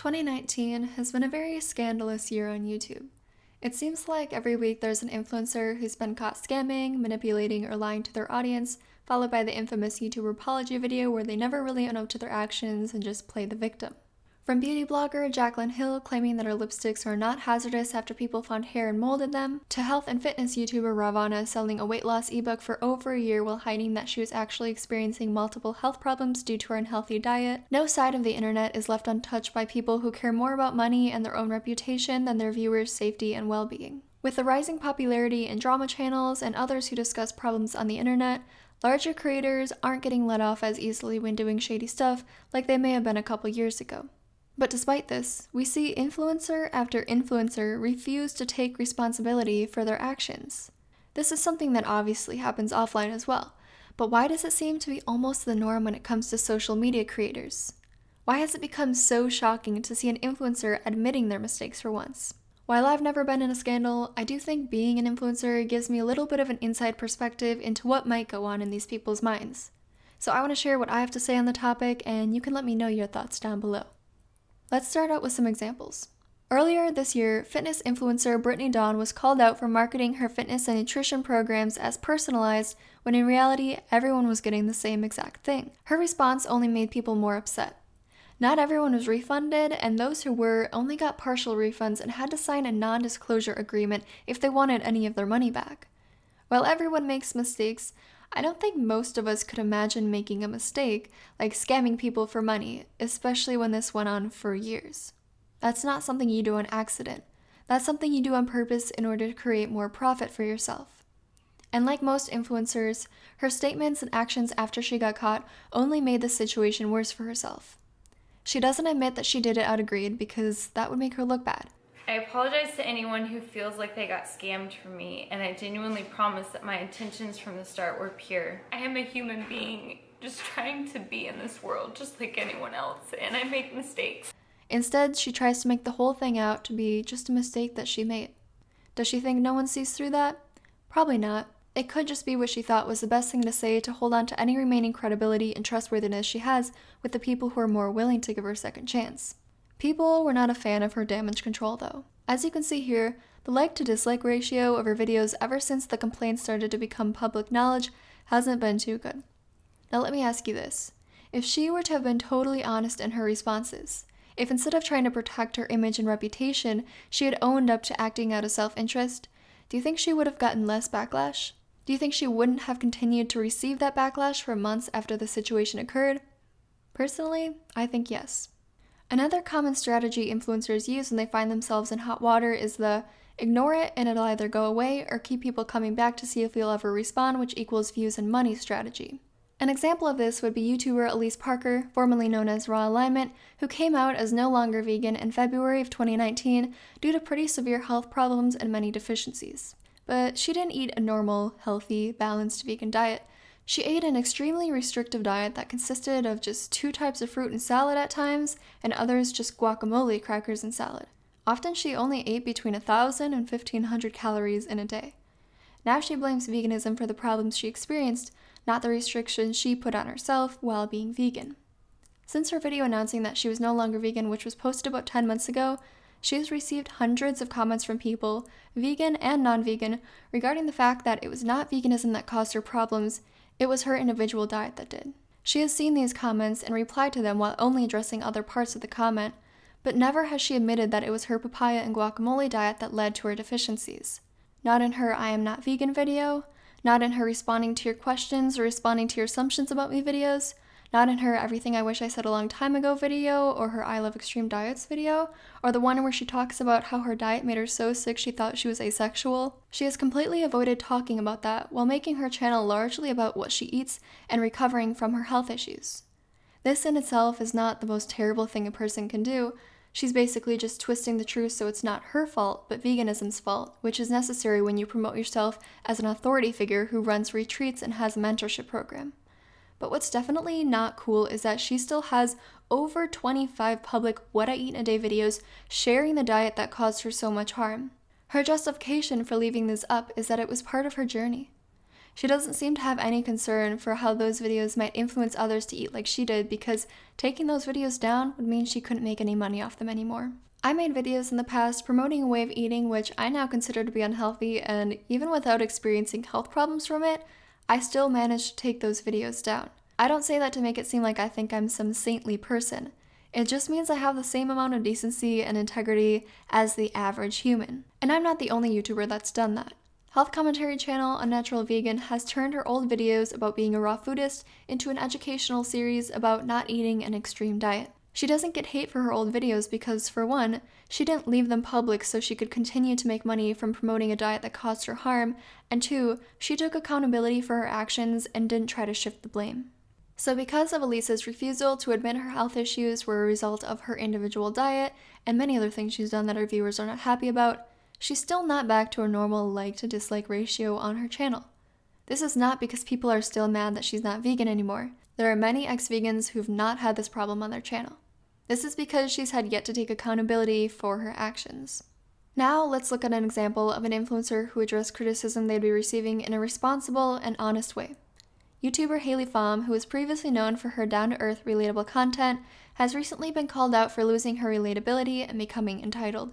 2019 has been a very scandalous year on YouTube. It seems like every week there's an influencer who's been caught scamming, manipulating, or lying to their audience, followed by the infamous YouTuber apology video where they never really own up to their actions and just play the victim. From beauty blogger Jaclyn Hill claiming that her lipsticks are not hazardous after people found hair and mold in them, to health and fitness YouTuber Rawvana selling a weight loss ebook for over a year while hiding that she was actually experiencing multiple health problems due to her unhealthy diet, no side of the internet is left untouched by people who care more about money and their own reputation than their viewers' safety and well-being. With the rising popularity in drama channels and others who discuss problems on the internet, larger creators aren't getting let off as easily when doing shady stuff like they may have been a couple years ago. But despite this, we see influencer after influencer refuse to take responsibility for their actions. This is something that obviously happens offline as well, but why does it seem to be almost the norm when it comes to social media creators? Why has it become so shocking to see an influencer admitting their mistakes for once? While I've never been in a scandal, I do think being an influencer gives me a little bit of an inside perspective into what might go on in these people's minds. So I want to share what I have to say on the topic, and you can let me know your thoughts down below. Let's start out with some examples. Earlier this year, fitness influencer Brittany Dawn was called out for marketing her fitness and nutrition programs as personalized, when in reality, everyone was getting the same exact thing. Her response only made people more upset. Not everyone was refunded, and those who were only got partial refunds and had to sign a non-disclosure agreement if they wanted any of their money back. While everyone makes mistakes, I don't think most of us could imagine making a mistake, like scamming people for money, especially when this went on for years. That's not something you do on accident. That's something you do on purpose in order to create more profit for yourself. And like most influencers, her statements and actions after she got caught only made the situation worse for herself. She doesn't admit that she did it out of greed because that would make her look bad. I apologize to anyone who feels like they got scammed from me, and I genuinely promise that my intentions from the start were pure. I am a human being just trying to be in this world just like anyone else, and I make mistakes. Instead, she tries to make the whole thing out to be just a mistake that she made. Does she think no one sees through that? Probably not. It could just be what she thought was the best thing to say to hold on to any remaining credibility and trustworthiness she has with the people who are more willing to give her a second chance. People were not a fan of her damage control though. As you can see here, the like to dislike ratio of her videos ever since the complaints started to become public knowledge hasn't been too good. Now let me ask you this. If she were to have been totally honest in her responses, if instead of trying to protect her image and reputation, she had owned up to acting out of self-interest, do you think she would have gotten less backlash? Do you think she wouldn't have continued to receive that backlash for months after the situation occurred? Personally, I think yes. Another common strategy influencers use when they find themselves in hot water is the ignore it and it'll either go away or keep people coming back to see if you'll ever respond, which equals views and money strategy. An example of this would be YouTuber Elise Parker, formerly known as Raw Alignment, who came out as no longer vegan in February of 2019 due to pretty severe health problems and many deficiencies. But she didn't eat a normal, healthy, balanced vegan diet. She ate an extremely restrictive diet that consisted of just 2 types of fruit and salad at times, and others just guacamole, crackers, and salad. Often she only ate between 1,000 and 1,500 calories in a day. Now she blames veganism for the problems she experienced, not the restrictions she put on herself while being vegan. Since her video announcing that she was no longer vegan, which was posted about 10 months ago, she has received hundreds of comments from people, vegan and non-vegan, regarding the fact that it was not veganism that caused her problems, it was her individual diet that did. She has seen these comments and replied to them while only addressing other parts of the comment, but never has she admitted that it was her papaya and guacamole diet that led to her deficiencies. Not in her I am not vegan video, not in her responding to your questions or responding to your assumptions about me videos, not in her everything I wish I said a long time ago video or her I love extreme diets video, or the one where she talks about how her diet made her so sick she thought she was asexual. She has completely avoided talking about that while making her channel largely about what she eats and recovering from her health issues. This in itself is not the most terrible thing a person can do. She's basically just twisting the truth so it's not her fault, but veganism's fault, which is necessary when you promote yourself as an authority figure who runs retreats and has a mentorship program. But what's definitely not cool is that she still has over 25 public what I eat in a day videos sharing the diet that caused her so much harm. Her justification for leaving this up is that it was part of her journey. She doesn't seem to have any concern for how those videos might influence others to eat like she did, because taking those videos down would mean she couldn't make any money off them anymore. I made videos in the past promoting a way of eating which I now consider to be unhealthy, and even without experiencing health problems from it, I still managed to take those videos down. I don't say that to make it seem like I think I'm some saintly person. It just means I have the same amount of decency and integrity as the average human. And I'm not the only YouTuber that's done that. Health commentary channel Unnatural Vegan has turned her old videos about being a raw foodist into an educational series about not eating an extreme diet. She doesn't get hate for her old videos because, for one, she didn't leave them public so she could continue to make money from promoting a diet that caused her harm, and two, she took accountability for her actions and didn't try to shift the blame. So because of Elisa's refusal to admit her health issues were a result of her individual diet and many other things she's done that her viewers are not happy about, she's still not back to her normal like to dislike ratio on her channel. This is not because people are still mad that she's not vegan anymore. There are many ex-vegans who've not had this problem on their channel. This is because she's had yet to take accountability for her actions. Now let's look at an example of an influencer who addressed criticism they'd be receiving in a responsible and honest way. YouTuber Haley Pham, who was previously known for her down-to-earth, relatable content, has recently been called out for losing her relatability and becoming entitled.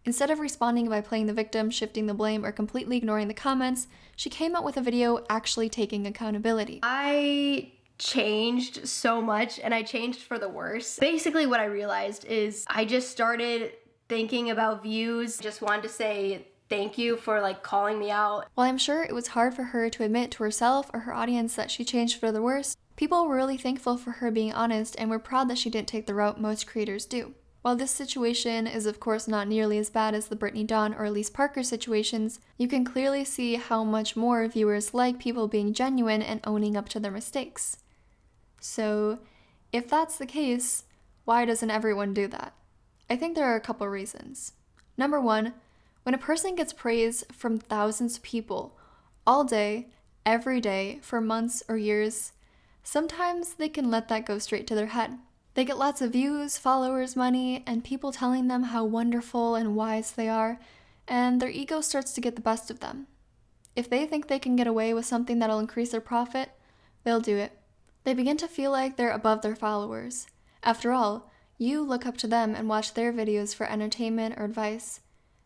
Instead of responding by playing the victim, shifting the blame, or completely ignoring the comments, she came out with a video actually taking accountability. I changed so much, and I changed for the worse. Basically what I realized is I just started thinking about views. Just wanted to say thank you for calling me out. While I'm sure it was hard for her to admit to herself or her audience that she changed for the worse, people were really thankful for her being honest and were proud that she didn't take the route most creators do. While this situation is of course not nearly as bad as the Brittany Dawn or Elise Parker situations, you can clearly see how much more viewers like people being genuine and owning up to their mistakes. So, if that's the case, why doesn't everyone do that? I think there are a couple reasons. Number one, when a person gets praise from thousands of people all day, every day, for months or years, sometimes they can let that go straight to their head. They get lots of views, followers, money, and people telling them how wonderful and wise they are, and their ego starts to get the best of them. If they think they can get away with something that'll increase their profit, they'll do it. They begin to feel like they're above their followers. After all, you look up to them and watch their videos for entertainment or advice.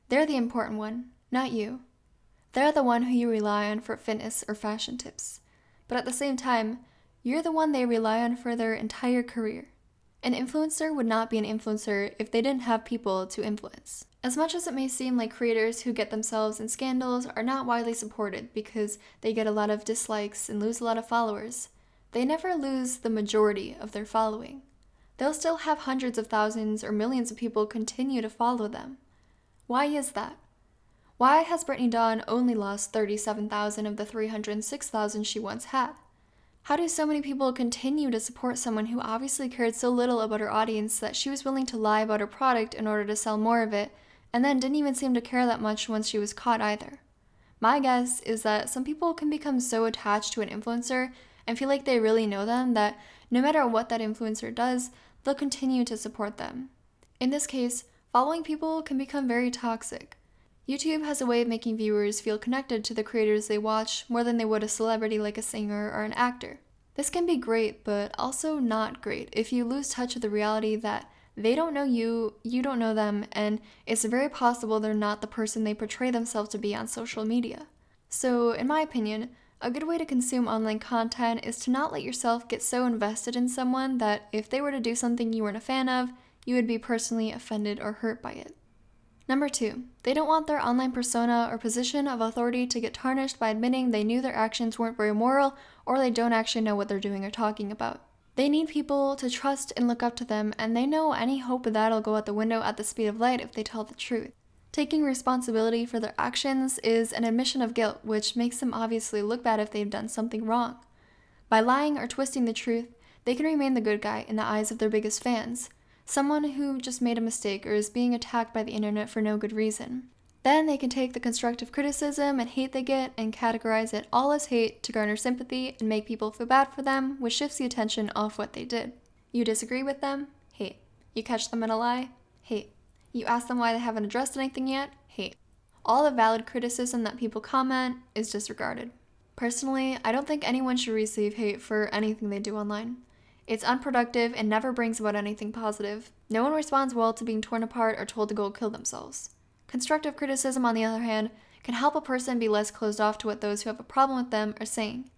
They're the important one, not you. They're the one who you rely on for fitness or fashion tips. But at the same time, you're the one they rely on for their entire career. An influencer would not be an influencer if they didn't have people to influence. As much as it may seem like creators who get themselves in scandals are not widely supported because they get a lot of dislikes and lose a lot of followers, they never lose the majority of their following. They'll still have hundreds of thousands or millions of people continue to follow them. Why is that? Why has Brittany Dawn only lost 37,000 of the 306,000 she once had? How do so many people continue to support someone who obviously cared so little about her audience that she was willing to lie about her product in order to sell more of it, and then didn't even seem to care that much once she was caught either? My guess is that some people can become so attached to an influencer and feel like they really know them that no matter what that influencer does, they'll continue to support them. In this case, following people can become very toxic. YouTube has a way of making viewers feel connected to the creators they watch more than they would a celebrity like a singer or an actor. This can be great, but also not great if you lose touch with the reality that they don't know you, you don't know them, and it's very possible they're not the person they portray themselves to be on social media. So, in my opinion, a good way to consume online content is to not let yourself get so invested in someone that if they were to do something you weren't a fan of, you would be personally offended or hurt by it. Number 2, they don't want their online persona or position of authority to get tarnished by admitting they knew their actions weren't very moral or they don't actually know what they're doing or talking about. They need people to trust and look up to them, and they know any hope of that'll go out the window at the speed of light if they tell the truth. Taking responsibility for their actions is an admission of guilt, which makes them obviously look bad if they've done something wrong. By lying or twisting the truth, they can remain the good guy in the eyes of their biggest fans, someone who just made a mistake or is being attacked by the internet for no good reason. Then they can take the constructive criticism and hate they get and categorize it all as hate to garner sympathy and make people feel bad for them, which shifts the attention off what they did. You disagree with them? Hate. You catch them in a lie? Hate. You ask them why they haven't addressed anything yet? Hate. All the valid criticism that people comment is disregarded. Personally, I don't think anyone should receive hate for anything they do online. It's unproductive and never brings about anything positive. No one responds well to being torn apart or told to go kill themselves. Constructive criticism, on the other hand, can help a person be less closed off to what those who have a problem with them are saying.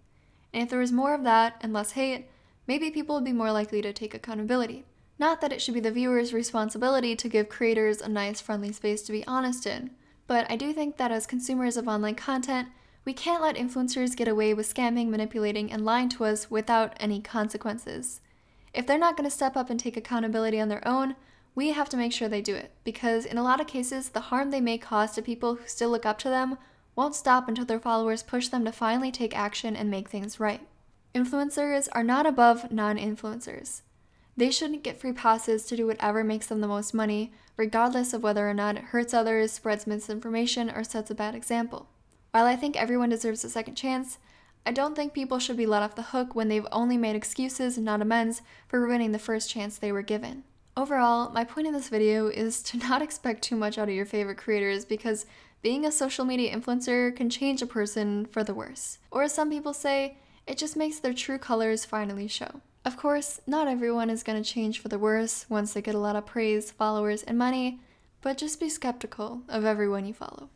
And if there was more of that and less hate, maybe people would be more likely to take accountability. Not that it should be the viewer's responsibility to give creators a nice, friendly space to be honest in, but I do think that as consumers of online content, we can't let influencers get away with scamming, manipulating, and lying to us without any consequences. If they're not going to step up and take accountability on their own, we have to make sure they do it, because in a lot of cases, the harm they may cause to people who still look up to them won't stop until their followers push them to finally take action and make things right. Influencers are not above non-influencers. They shouldn't get free passes to do whatever makes them the most money, regardless of whether or not it hurts others, spreads misinformation, or sets a bad example. While I think everyone deserves a second chance, I don't think people should be let off the hook when they've only made excuses and not amends for ruining the first chance they were given. Overall, my point in this video is to not expect too much out of your favorite creators, because being a social media influencer can change a person for the worse. Or as some people say, it just makes their true colors finally show. Of course, not everyone is going to change for the worse once they get a lot of praise, followers, and money, but just be skeptical of everyone you follow.